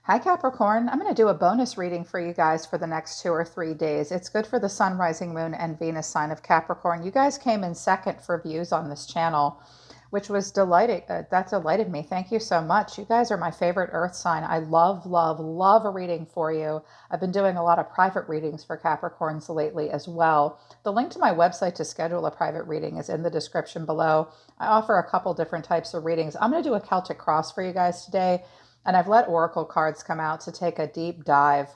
Hi, Capricorn. I'm going to do a bonus reading for you guys for the next 2 or 3 days. It's good for the Sun, Rising Moon, and Venus sign of Capricorn. You guys came in second for views on this channel, which was delighted. That delighted me. Thank you so much. You guys are my favorite Earth sign. I love, love, love a reading for you. I've been doing a lot of private readings for Capricorns lately as well. The link to my website to schedule a private reading is in the description below. I offer a couple different types of readings. I'm going to do a Celtic cross for you guys today. And I've let Oracle cards come out to take a deep dive.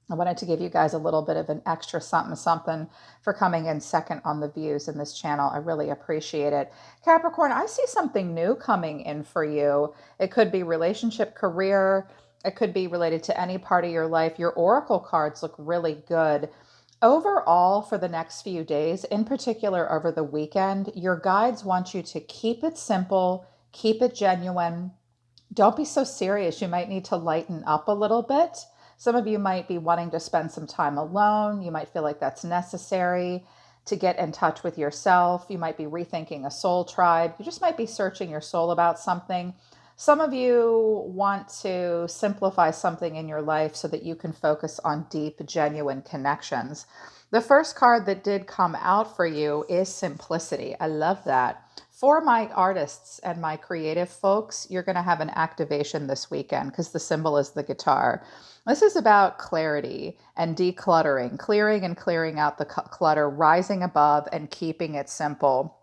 I wanted to give you guys a little bit of an extra something something for coming in second on the views in this channel. I really appreciate it. Capricorn, I see something new coming in for you. It could be relationship, career. It could be related to any part of your life. Your Oracle cards look really good. Overall, for the next few days, in particular over the weekend, your guides want you to keep it simple, keep it genuine. Don't be so serious. You might need to lighten up a little bit. Some of you might be wanting to spend some time alone. You might feel like that's necessary to get in touch with yourself. You might be rethinking a soul tribe. You just might be searching your soul about something. Some of you want to simplify something in your life so that you can focus on deep, genuine connections. The first card that did come out for you is simplicity. I love that. For my artists and my creative folks, you're going to have an activation this weekend because the symbol is the guitar. This is about clarity and decluttering, clearing and clearing out the clutter, rising above and keeping it simple.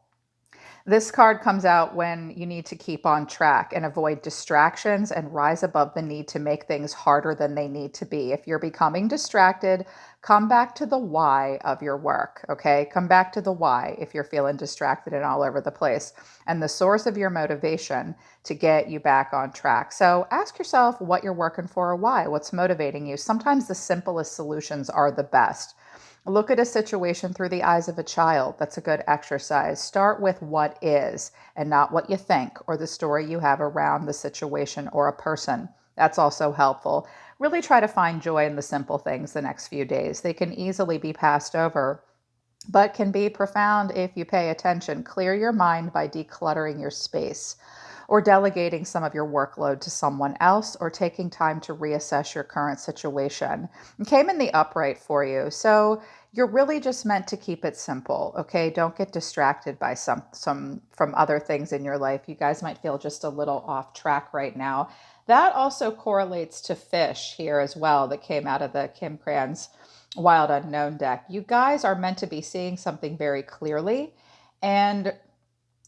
This card comes out when you need to keep on track and avoid distractions and rise above the need to make things harder than they need to be. If you're becoming distracted, come back to the why of your work, okay? Come back to the why if you're feeling distracted and all over the place, and the source of your motivation to get you back on track. So ask yourself what you're working for or why, what's motivating you. Sometimes the simplest solutions are the best. Look at a situation through the eyes of a child. That's a good exercise. Start with what is and not what you think or the story you have around the situation or a person. That's also helpful. Really try to find joy in the simple things the next few days. They can easily be passed over, but can be profound if you pay attention. Clear your mind by decluttering your space, or delegating some of your workload to someone else, or taking time to reassess your current situation. It came in the upright for you. So you're really just meant to keep it simple, okay? Don't get distracted by some from other things in your life. You guys might feel just a little off track right now. That also correlates to fish here as well that came out of the Kim Kranz Wild Unknown deck. You guys are meant to be seeing something very clearly, and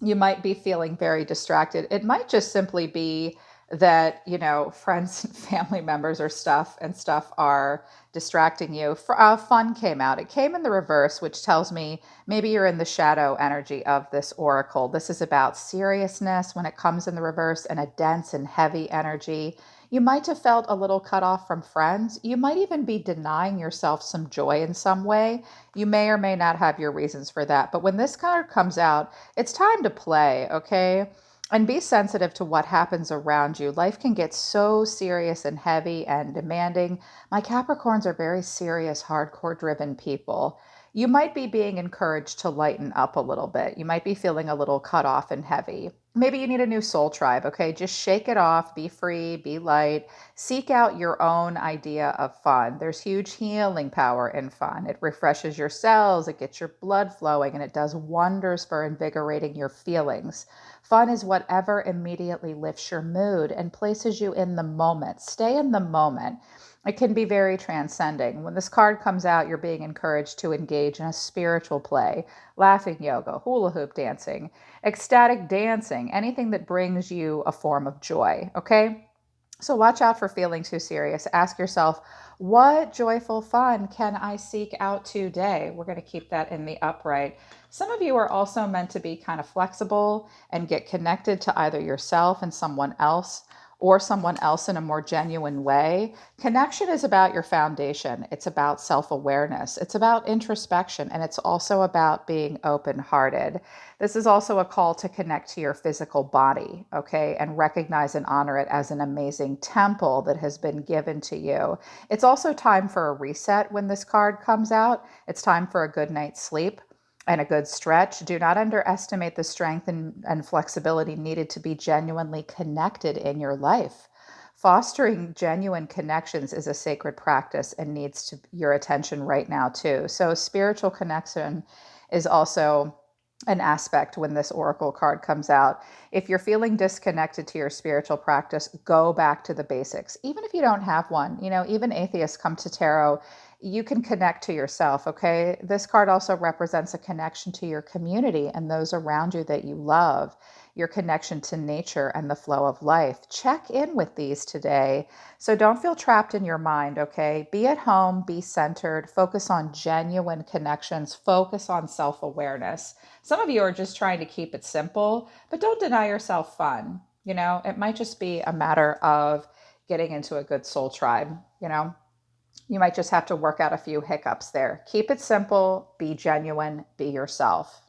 you might be feeling very distracted. It might just simply be that, friends and family members or stuff are distracting you. Fun came out. It came in the reverse, which tells me maybe you're in the shadow energy of this oracle. This is about seriousness when it comes in the reverse, and a dense and heavy energy. You might have felt a little cut off from friends. You might even be denying yourself some joy in some way. You may or may not have your reasons for that. But when this card comes out, it's time to play, okay? And be sensitive to what happens around you. Life can get so serious and heavy and demanding. My Capricorns are very serious, hardcore driven people. You might be being encouraged to lighten up a little bit. You might be feeling a little cut off and heavy. Maybe you need a new soul tribe, okay? Just shake it off, be free, be light. Seek out your own idea of fun. There's huge healing power in fun. It refreshes your cells, it gets your blood flowing, and it does wonders for invigorating your feelings. Fun is whatever immediately lifts your mood and places you in the moment. Stay in the moment. It can be very transcending. When this card comes out, you're being encouraged to engage in a spiritual play, laughing yoga, hula hoop dancing, ecstatic dancing, anything that brings you a form of joy, okay? So watch out for feeling too serious. Ask yourself, what joyful fun can I seek out today? We're going to keep that in the upright. Some of you are also meant to be kind of flexible and get connected to either yourself and someone else, or someone else in a more genuine way. Connection is about your foundation. It's about self-awareness. It's about introspection, and it's also about being open-hearted. This is also a call to connect to your physical body, okay, and recognize and honor it as an amazing temple that has been given to you. It's also time for a reset when this card comes out. It's time for a good night's sleep and a good stretch. Do not underestimate the strength and flexibility needed to be genuinely connected in your life. fostering genuine connections is a sacred practice and needs your attention right now too. So spiritual connection is also an aspect when this oracle card comes out. If you're feeling disconnected to your spiritual practice, go back to the basics. Even if you don't have one, even atheists come to tarot, you can connect to yourself, okay? This card also represents a connection to your community and those around you that you love, your connection to nature and the flow of life. Check in with these today. So don't feel trapped in your mind, okay? Be at home, be centered, focus on genuine connections, focus on self-awareness. Some of you are just trying to keep it simple, but don't deny yourself fun. It might just be a matter of getting into a good soul tribe. You might just have to work out a few hiccups there. Keep it simple, be genuine, be yourself.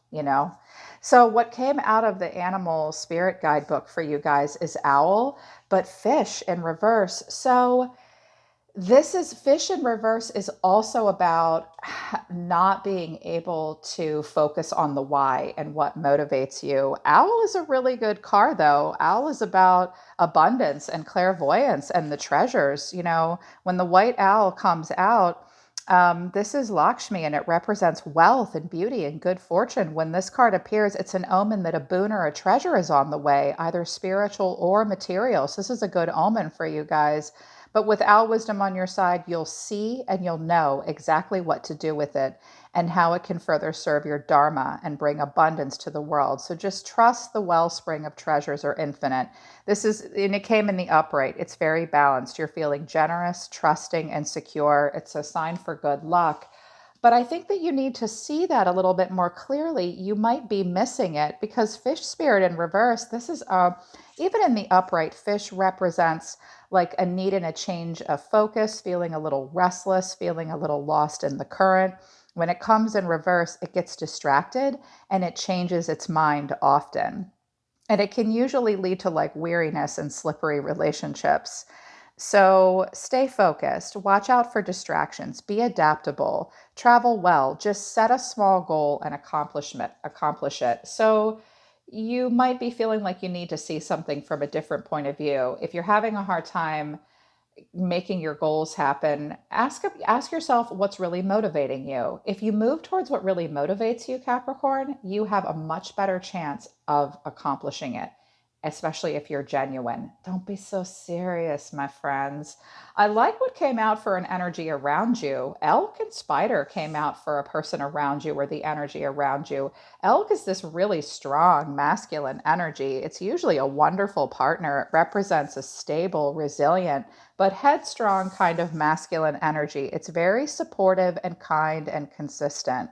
So what came out of the animal spirit guidebook for you guys is owl, but fish in reverse. So fish in reverse is also about not being able to focus on the why and what motivates you. Owl is a really good card though. Owl is about abundance and clairvoyance and the treasures. When the white owl comes out, this is Lakshmi and it represents wealth and beauty and good fortune. When this card appears, it's an omen that a boon or a treasure is on the way, either spiritual or material. So this is a good omen for you guys. But with owl wisdom on your side, you'll see and you'll know exactly what to do with it and how it can further serve your dharma and bring abundance to the world. So just trust the wellspring of treasures are infinite. And it came in the upright. It's very balanced. You're feeling generous, trusting, and secure. It's a sign for good luck. But I think that you need to see that a little bit more clearly. You might be missing it because fish spirit in reverse, this is even in the upright, fish represents like a need and a change of focus, feeling a little restless, feeling a little lost in the current. When it comes in reverse, it gets distracted and it changes its mind often. And it can usually lead to like weariness and slippery relationships. So stay focused, watch out for distractions, be adaptable, travel well, just set a small goal and accomplish it. So you might be feeling like you need to see something from a different point of view. If you're having a hard time making your goals happen, ask yourself what's really motivating you. If you move towards what really motivates you, Capricorn, you have a much better chance of accomplishing it, especially if you're genuine. Don't be so serious, my friends. I like what came out for an energy around you. Elk and spider came out for a person around you or the energy around you. Elk is this really strong masculine energy. It's usually a wonderful partner. It represents a stable, resilient, but headstrong kind of masculine energy. It's very supportive and kind and consistent.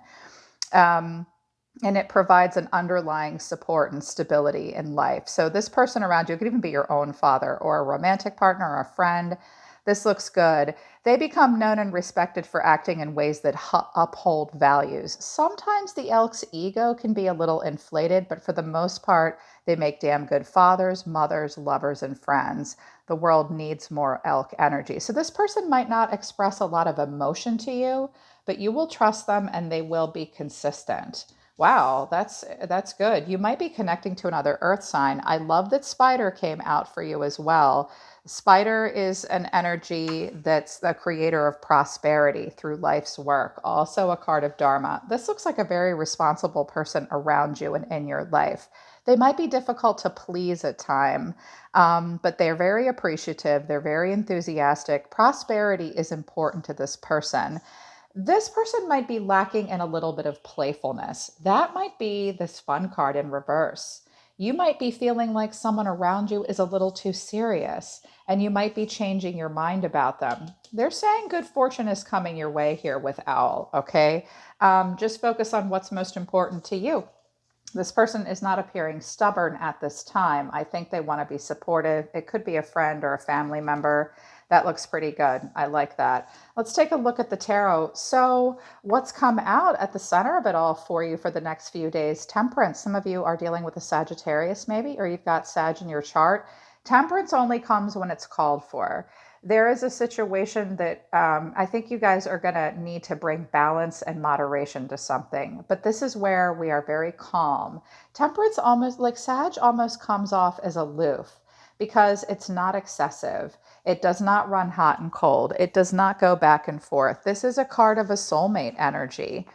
And it provides an underlying support and stability in life. So this person around you, it could even be your own father or a romantic partner or a friend. This looks good. They become known and respected for acting in ways that uphold values. Sometimes the elk's ego can be a little inflated, but for the most part, they make damn good fathers, mothers, lovers, and friends. The world needs more elk energy. So this person might not express a lot of emotion to you, but you will trust them and they will be consistent. Wow, that's good. You might be connecting to another earth sign. I love that spider came out for you as well. Spider is an energy that's the creator of prosperity through life's work, also a card of dharma. This looks like a very responsible person around you and in your life. They might be difficult to please at times, but they're very appreciative. They're very enthusiastic. Prosperity is important to this person. This person might be lacking in a little bit of playfulness. That might be this fun card in reverse. You might be feeling like someone around you is a little too serious, and you might be changing your mind about them. They're saying good fortune is coming your way here with Owl, okay? Just focus on what's most important to you. This person is not appearing stubborn at this time. I think they want to be supportive. It could be a friend or a family member. That looks pretty good. I like that. Let's take a look at the tarot. So what's come out at the center of it all for you for the next few days? Temperance. Some of you are dealing with a Sagittarius maybe, or you've got Sag in your chart. Temperance only comes when it's called for. There is a situation that I think you guys are going to need to bring balance and moderation to something. But this is where we are very calm. Temperance almost, like Sag, almost comes off as aloof because it's not excessive. It does not run hot and cold. It does not go back and forth. This is a card of a soulmate energy.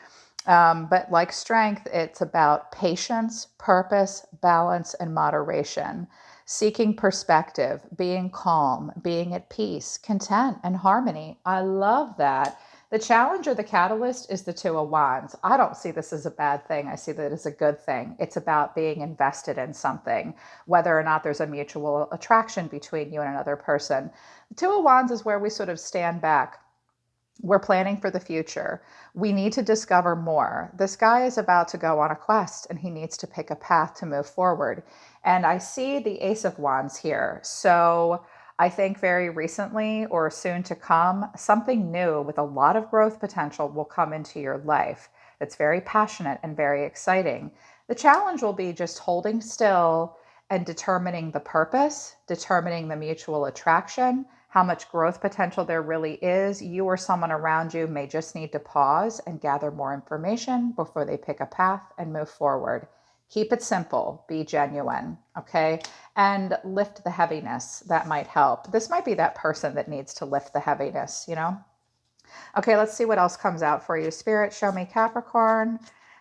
But like strength, it's about patience, purpose, balance, and moderation. Seeking perspective, being calm, being at peace, content, and harmony. I love that. The challenge or the catalyst is the Two of Wands. I don't see this as a bad thing. I see that as a good thing. It's about being invested in something, whether or not there's a mutual attraction between you and another person. The Two of Wands is where we sort of stand back. We're planning for the future. We need to discover more. This guy is about to go on a quest and he needs to pick a path to move forward. And I see the Ace of Wands here. So I think very recently or soon to come, something new with a lot of growth potential will come into your life that's very passionate and very exciting. The challenge will be just holding still and determining the purpose, determining the mutual attraction, how much growth potential there really is. You or someone around you may just need to pause and gather more information before they pick a path and move forward. Keep it simple, be genuine, okay? And lift the heaviness. That might help. This might be that person that needs to lift the heaviness, you know? Okay, let's see what else comes out for you. Spirit, show me Capricorn,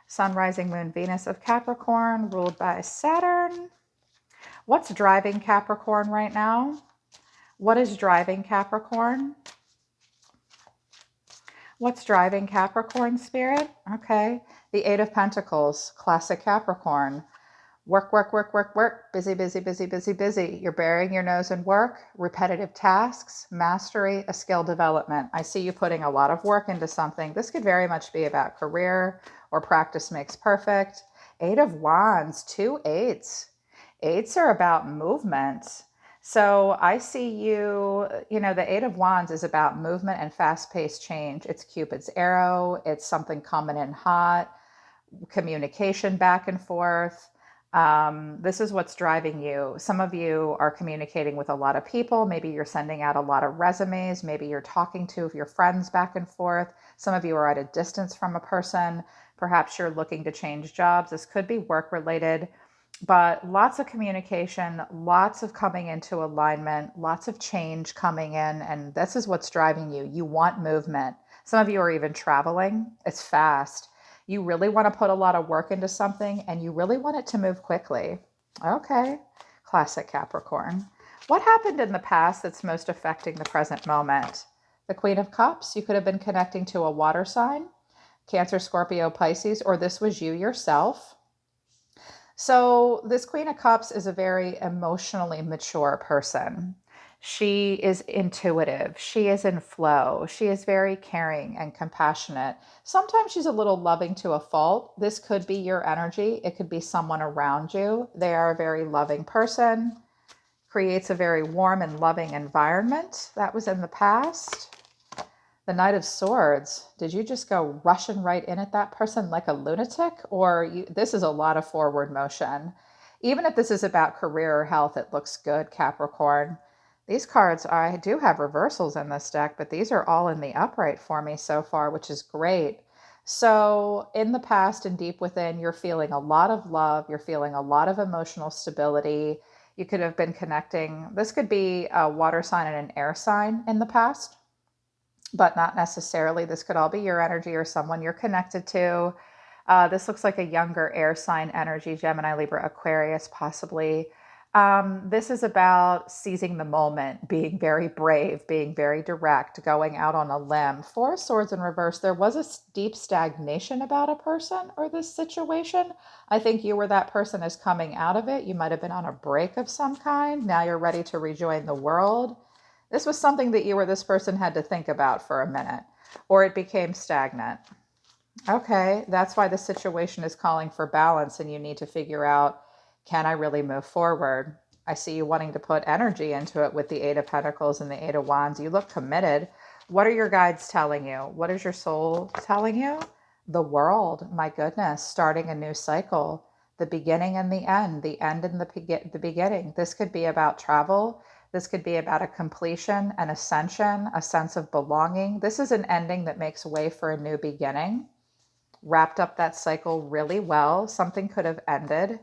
Sun, Rising, Moon, Venus of Capricorn, ruled by Saturn. What's driving Capricorn right now? What is driving Capricorn? What's driving Capricorn, Spirit? Okay. The Eight of Pentacles, classic Capricorn. Work, work, work, work, work. Busy, busy, busy, busy, busy. You're burying your nose in work, repetitive tasks, mastery, a skill development. I see you putting a lot of work into something. This could very much be about career or practice makes perfect. Eight of Wands, two eights. Eights are about movement. So I see you, the Eight of Wands is about movement and fast-paced change. It's Cupid's arrow. It's something coming in hot, communication back and forth. This is what's driving you. Some of you are communicating with a lot of people. Maybe you're sending out a lot of resumes. Maybe you're talking to your friends back and forth. Some of you are at a distance from a person. Perhaps you're looking to change jobs. This could be work-related. But lots of communication, lots of coming into alignment, lots of change coming in, and this is what's driving you. You want movement. Some of you are even traveling. It's fast. You really want to put a lot of work into something, and you really want it to move quickly. Okay, classic Capricorn. What happened in the past that's most affecting the present moment? The Queen of Cups. You could have been connecting to a water sign, Cancer, Scorpio, Pisces, or this was you yourself. So this Queen of Cups is a very emotionally mature person. She is intuitive. She is in flow. She is very caring and compassionate. Sometimes she's a little loving to a fault. This could be your energy. It could be someone around you. They are a very loving person, creates a very warm and loving environment. That was in the past. The Knight of Swords. Did you just go rushing right in at that person like a lunatic? Or this is a lot of forward motion. Even if this is about career or health, it looks good, Capricorn. These cards, I do have reversals in this deck, but these are all in the upright for me so far, which is great. So in the past and deep within, you're feeling a lot of love. You're feeling a lot of emotional stability. You could have been connecting. This could be a water sign and an air sign in the past, but not necessarily. This could all be your energy or someone you're connected to. This looks like a younger air sign energy, Gemini, Libra, Aquarius, possibly. This is about seizing the moment, being very brave, being very direct, going out on a limb. Four of Swords in reverse. There was a deep stagnation about a person or this situation. I think you or that person is coming out of it. You might have been on a break of some kind. Now you're ready to rejoin the world. This was something that you or this person had to think about for a minute, or it became stagnant. Okay, that's why the situation is calling for balance, and you need to figure out, can I really move forward? I see you wanting to put energy into it with the Eight of Pentacles and the Eight of Wands. You look committed. What are your guides telling you? What is your soul telling you? The world, my goodness, starting a new cycle, the beginning and the end and the beginning. This could be about travel. This could be about a completion, an ascension, a sense of belonging. This is an ending that makes way for a new beginning. Wrapped up that cycle really well. Something could have ended.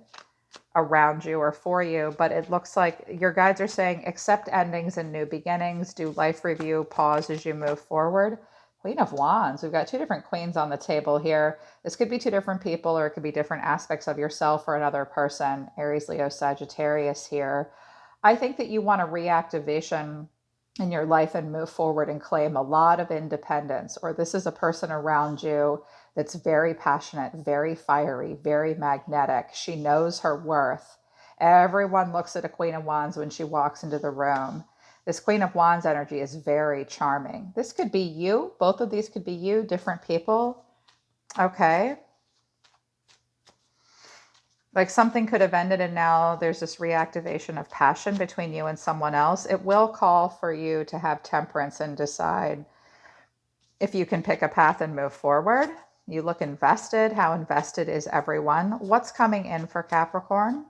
around you or for you, but it looks like your guides are saying accept endings and new beginnings, do life review, pause as you move forward. Queen of Wands. We've got two different queens on the table here. This could be two different people, or it could be different aspects of yourself or another person. Aries, Leo, Sagittarius here. I think that you want a reactivation in your life and move forward and claim a lot of independence, or this is a person around you that's very passionate, very fiery, very magnetic. She knows her worth. Everyone looks at a Queen of Wands when she walks into the room. This Queen of Wands energy is very charming. This could be you. Both of these could be you, different people. Okay. Like something could have ended and now there's this reactivation of passion between you and someone else. It will call for you to have temperance and decide if you can pick a path and move forward. You look invested. How invested is everyone? What's coming in for Capricorn?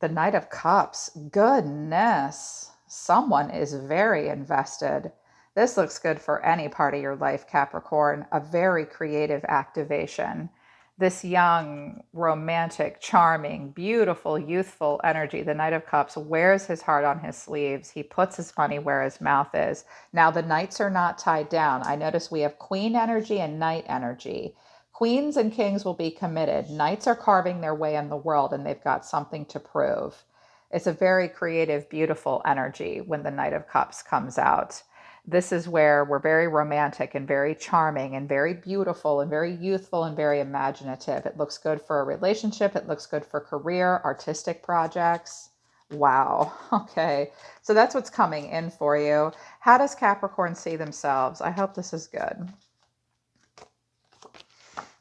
The Knight of Cups. Goodness. Someone is very invested. This looks good for any part of your life, Capricorn. A very creative activation. This young, romantic, charming, beautiful, youthful energy. The Knight of Cups wears his heart on his sleeves. He puts his money where his mouth is. Now, the Knights are not tied down. I notice we have Queen energy and Knight energy. Queens and kings will be committed. Knights are carving their way in the world and they've got something to prove. It's a very creative, beautiful energy when the Knight of Cups comes out. This is where we're very romantic and very charming and very beautiful and very youthful and very imaginative. It looks good for a relationship. It looks good for career, artistic projects. Wow. Okay. So that's what's coming in for you. How does Capricorn see themselves? I hope this is good.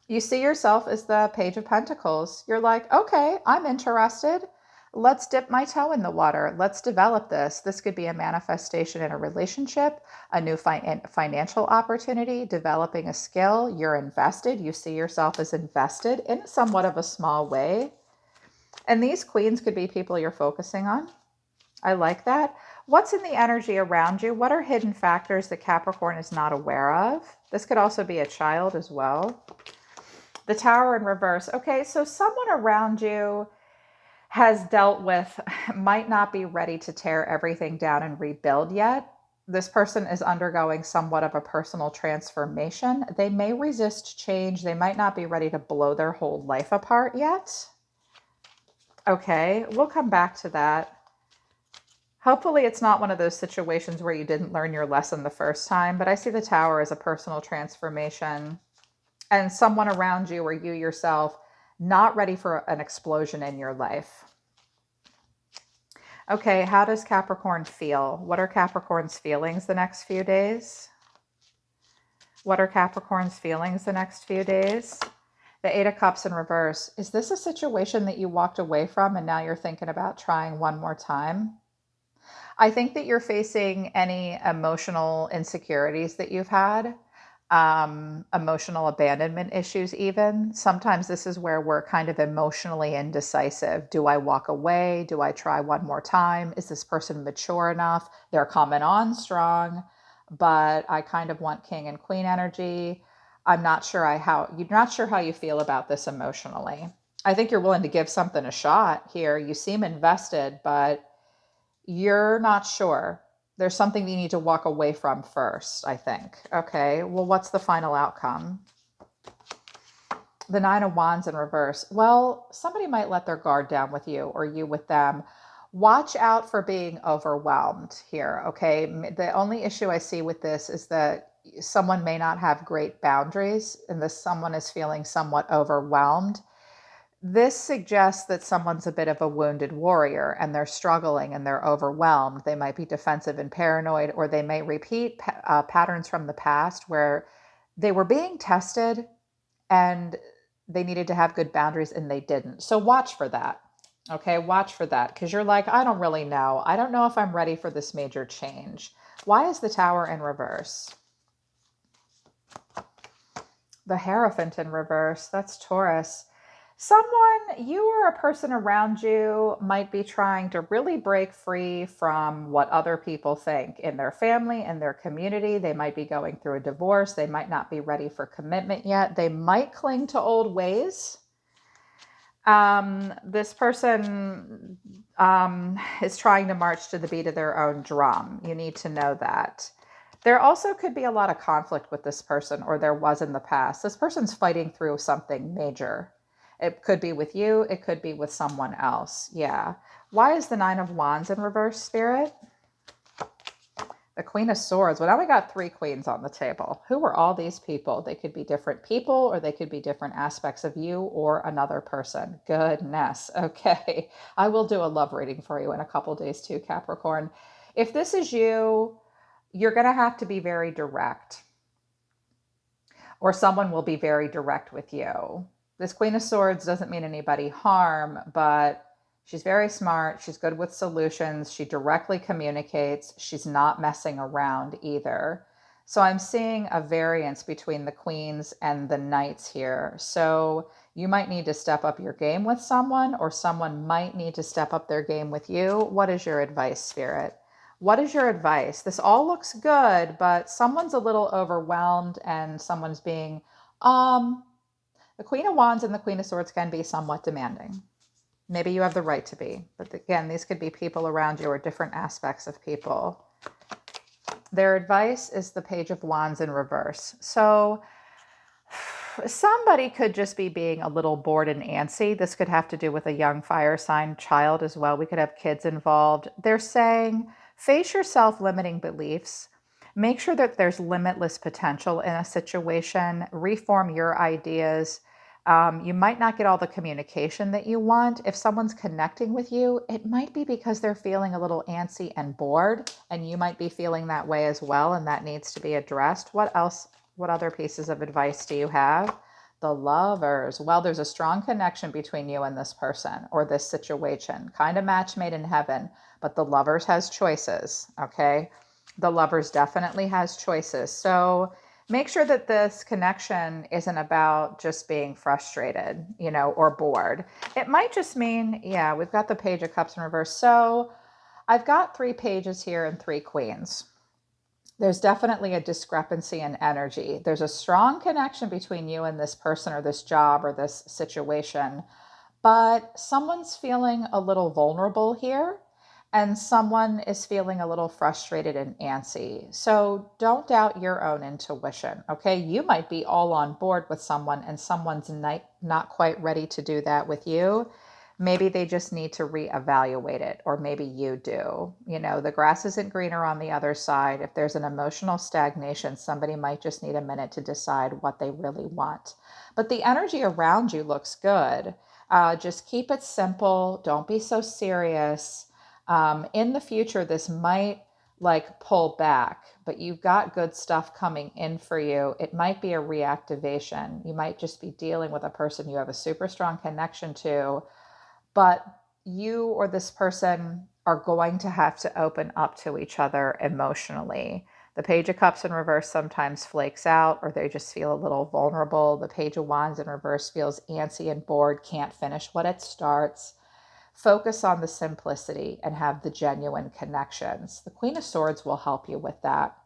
You see yourself as the Page of Pentacles. You're like, okay, I'm interested. Let's dip my toe in the water. Let's develop this. This could be a manifestation in a relationship, a new financial opportunity, developing a skill. You're invested. You see yourself as invested in somewhat of a small way. And these queens could be people you're focusing on. I like that. What's in the energy around you? What are hidden factors that Capricorn is not aware of? This could also be a child as well. The Tower in reverse. Okay, so someone around you has dealt with, might not be ready to tear everything down and rebuild yet. This person is undergoing somewhat of a personal transformation. They may resist change. They might not be ready to blow their whole life apart yet. Okay, we'll come back to that. Hopefully it's not one of those situations where you didn't learn your lesson the first time, but I see the Tower as a personal transformation and someone around you or you yourself not ready for an explosion in your life. Okay, how does Capricorn feel? What are Capricorn's feelings the next few days? What are Capricorn's feelings the next few days? The Eight of Cups in reverse. Is this a situation that you walked away from and now you're thinking about trying one more time? I think that you're facing any emotional insecurities that you've had. Emotional abandonment issues even. Sometimes this is where we're kind of emotionally indecisive. Do I walk away? Do I try one more time? Is this person mature enough? They're coming on strong, but I kind of want King and Queen energy. I'm not sure you're not sure how you feel about this emotionally. I think you're willing to give something a shot here. You seem invested, but you're not sure. There's something you need to walk away from first, I think. Okay, well, what's the final outcome? The Nine of Wands in reverse. Well, somebody might let their guard down with you or you with them. Watch out for being overwhelmed here, okay? The only issue I see with this is that someone may not have great boundaries and this someone is feeling somewhat overwhelmed. This suggests that someone's a bit of a wounded warrior and they're struggling and they're overwhelmed. They might be defensive and paranoid, or they may repeat patterns from the past where they were being tested and they needed to have good boundaries and they didn't. So watch for that. Okay, watch for that because you're like, I don't really know. I don't know if I'm ready for this major change. Why is the Tower in reverse? The Hierophant in reverse. That's Taurus. Someone, you or a person around you might be trying to really break free from what other people think in their family, in their community. They might be going through a divorce. They might not be ready for commitment yet. They might cling to old ways. This person is trying to march to the beat of their own drum. You need to know that. There also could be a lot of conflict with this person, or there was in the past. This person's fighting through something major. It could be with you, it could be with someone else. Yeah. Why is the Nine of Wands in reverse, Spirit? The Queen of Swords. Well, now we got three queens on the table. Who are all these people? They could be different people, or they could be different aspects of you or another person. Goodness. Okay. I will do a love reading for you in a couple days too, Capricorn. If this is you, you're going to have to be very direct, or someone will be very direct with you. This Queen of Swords doesn't mean anybody harm, but she's very smart. She's good with solutions. She directly communicates. She's not messing around either. So I'm seeing a variance between the queens and the knights here. So you might need to step up your game with someone, or someone might need to step up their game with you. What is your advice, Spirit? What is your advice? This all looks good, but someone's a little overwhelmed and someone's being, the Queen of Wands and the Queen of Swords can be somewhat demanding. Maybe you have the right to be, but again, these could be people around you or different aspects of people. Their advice is the Page of Wands in reverse. So somebody could just be being a little bored and antsy. This could have to do with a young fire sign child as well. We could have kids involved. They're saying, face your self-limiting beliefs. Make sure that there's limitless potential in a situation. Reform your ideas. You might not get all the communication that you want. If someone's connecting with you, it might be because they're feeling a little antsy and bored, and you might be feeling that way as well, and that needs to be addressed. What else? What other pieces of advice do you have? The Lovers. Well, there's a strong connection between you and this person or this situation. Kind of match made in heaven, but the Lovers has choices, okay? The Lovers definitely has choices. So make sure that this connection isn't about just being frustrated, or bored. It might just mean, yeah, we've got the Page of Cups in reverse. So I've got three pages here and three queens. There's definitely a discrepancy in energy. There's a strong connection between you and this person or this job or this situation, but someone's feeling a little vulnerable here and someone is feeling a little frustrated and antsy. So don't doubt your own intuition, okay? You might be all on board with someone and someone's not quite ready to do that with you. Maybe they just need to reevaluate it, or maybe you do. The grass isn't greener on the other side. If there's an emotional stagnation, somebody might just need a minute to decide what they really want. But the energy around you looks good. Just keep it simple. Don't be so serious. In the future, this might pull back, but you've got good stuff coming in for you. It might be a reactivation. You might just be dealing with a person you have a super strong connection to, but you or this person are going to have to open up to each other emotionally. The Page of Cups in reverse sometimes flakes out, or they just feel a little vulnerable. The Page of Wands in reverse feels antsy and bored, can't finish what it starts. Focus on the simplicity and have the genuine connections. The Queen of Swords will help you with that,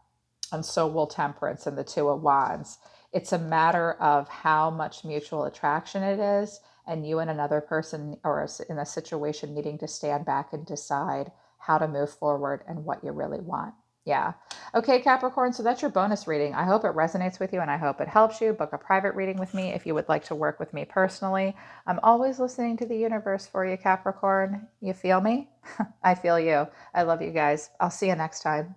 and so will Temperance and the Two of Wands. It's a matter of how much mutual attraction it is, and you and another person or in a situation needing to stand back and decide how to move forward and what you really want. Yeah. Okay, Capricorn, so that's your bonus reading. I hope it resonates with you and I hope it helps you. Book a private reading with me if you would like to work with me personally. I'm always listening to the universe for you, Capricorn. You feel me? I feel you. I love you guys. I'll see you next time.